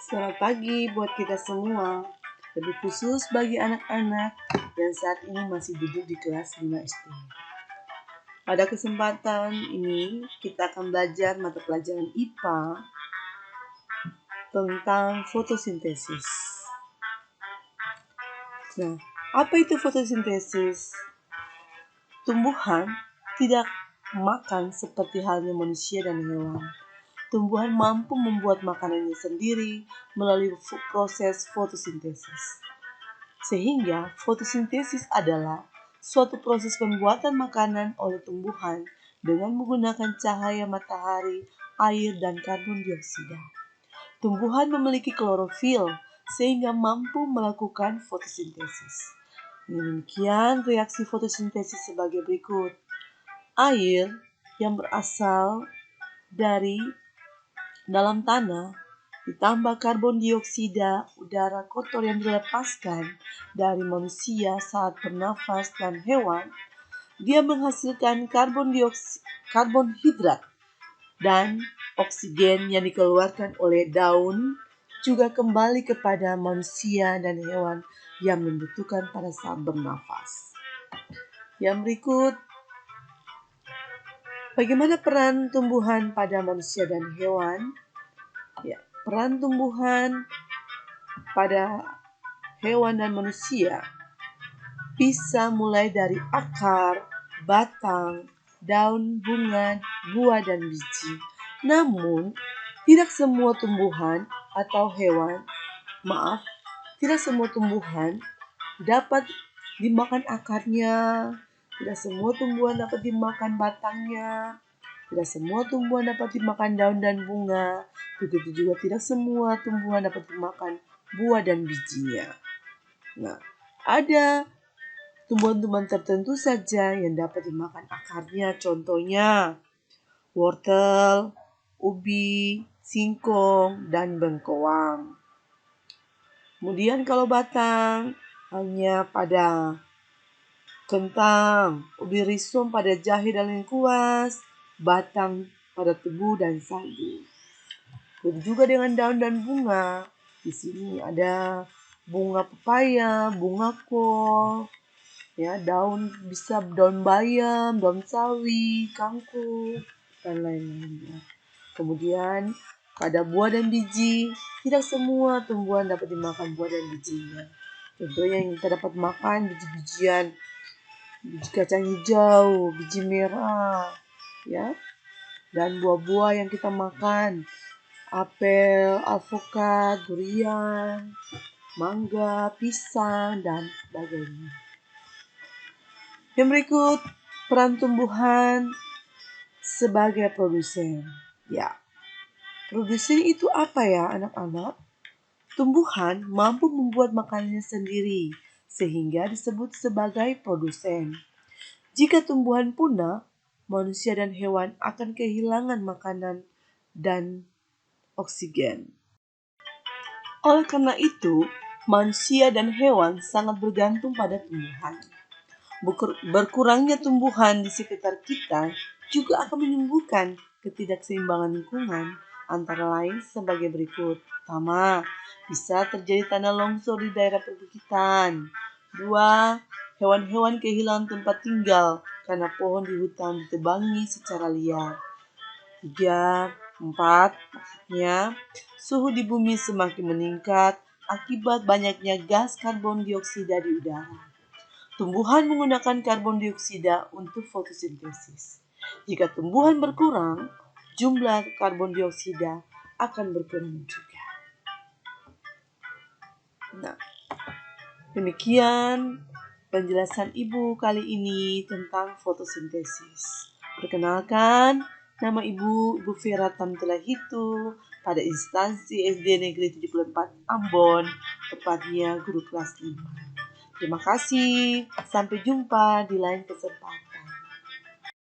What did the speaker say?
Selamat pagi buat kita semua, lebih khusus bagi anak-anak yang saat ini masih duduk di kelas 5 SD. Pada kesempatan ini, kita akan belajar mata pelajaran IPA tentang fotosintesis. Nah, apa itu fotosintesis? Tumbuhan tidak makan seperti halnya manusia dan hewan. Tumbuhan mampu membuat makanannya sendiri melalui proses fotosintesis. Sehingga fotosintesis adalah suatu proses pembuatan makanan oleh tumbuhan dengan menggunakan cahaya matahari, air, dan karbon dioksida. Tumbuhan memiliki klorofil sehingga mampu melakukan fotosintesis. Demikian reaksi fotosintesis sebagai berikut. Air yang berasal dari dalam tanah ditambah karbon dioksida udara kotor yang dilepaskan dari manusia saat bernafas dan hewan, dia menghasilkan karbonhidrat dan oksigen yang dikeluarkan oleh daun juga kembali kepada manusia dan hewan yang membutuhkan pada saat bernafas. Yang berikut, bagaimana peran tumbuhan pada manusia dan hewan? Ya, peran tumbuhan pada hewan dan manusia bisa mulai dari akar, batang, daun, bunga, buah, dan biji. Namun, tidak semua tumbuhan dapat dimakan akarnya, tidak semua tumbuhan dapat dimakan batangnya, tidak semua tumbuhan dapat dimakan daun dan bunga, begitu juga tidak semua tumbuhan dapat dimakan buah dan bijinya. Nah, ada tumbuhan-tumbuhan tertentu saja yang dapat dimakan akarnya, contohnya wortel, ubi, singkong, dan bengkoang. Kemudian kalau batang, hanya pada kentang, ubi risum pada jahe dan lengkuas, batang pada tebu dan sagu. Begitu juga dengan daun dan bunga. Di sini ada bunga pepaya, bunga kol, ya, daun bisa daun bayam, daun sawi, kangkung, dan lain-lainnya. Kemudian pada buah dan biji, tidak semua tumbuhan dapat dimakan buah dan bijinya. Contohnya yang kita dapat makan biji-bijian, biji kacang hijau, biji merah, ya, dan buah-buah yang kita makan, apel, alpukat, durian, mangga, pisang, dan sebagainya. Yang berikut, peran tumbuhan sebagai produsen. Ya, produsen itu apa ya anak-anak? Tumbuhan mampu membuat makanannya sendiri, sehingga disebut sebagai produsen. Jika tumbuhan punah, manusia dan hewan akan kehilangan makanan dan oksigen. Oleh karena itu, manusia dan hewan sangat bergantung pada tumbuhan. Berkurangnya tumbuhan di sekitar kita juga akan menimbulkan ketidakseimbangan lingkungan, antara lain sebagai berikut. Pertama, bisa terjadi tanah longsor di daerah perbukitan. 2. Hewan-hewan kehilangan tempat tinggal karena pohon di hutan ditebangi secara liar. 3. 4. Maksudnya, suhu di bumi semakin meningkat akibat banyaknya gas karbon dioksida di udara. Tumbuhan menggunakan karbon dioksida untuk fotosintesis. Jika tumbuhan berkurang, jumlah karbon dioksida akan berkurang juga. Nah, demikian penjelasan Ibu kali ini tentang fotosintesis. Perkenalkan, nama Ibu Vera Tamtelahitu pada instansi SD Negeri 74 Ambon, tepatnya guru kelas 5. Terima kasih, sampai jumpa di lain kesempatan.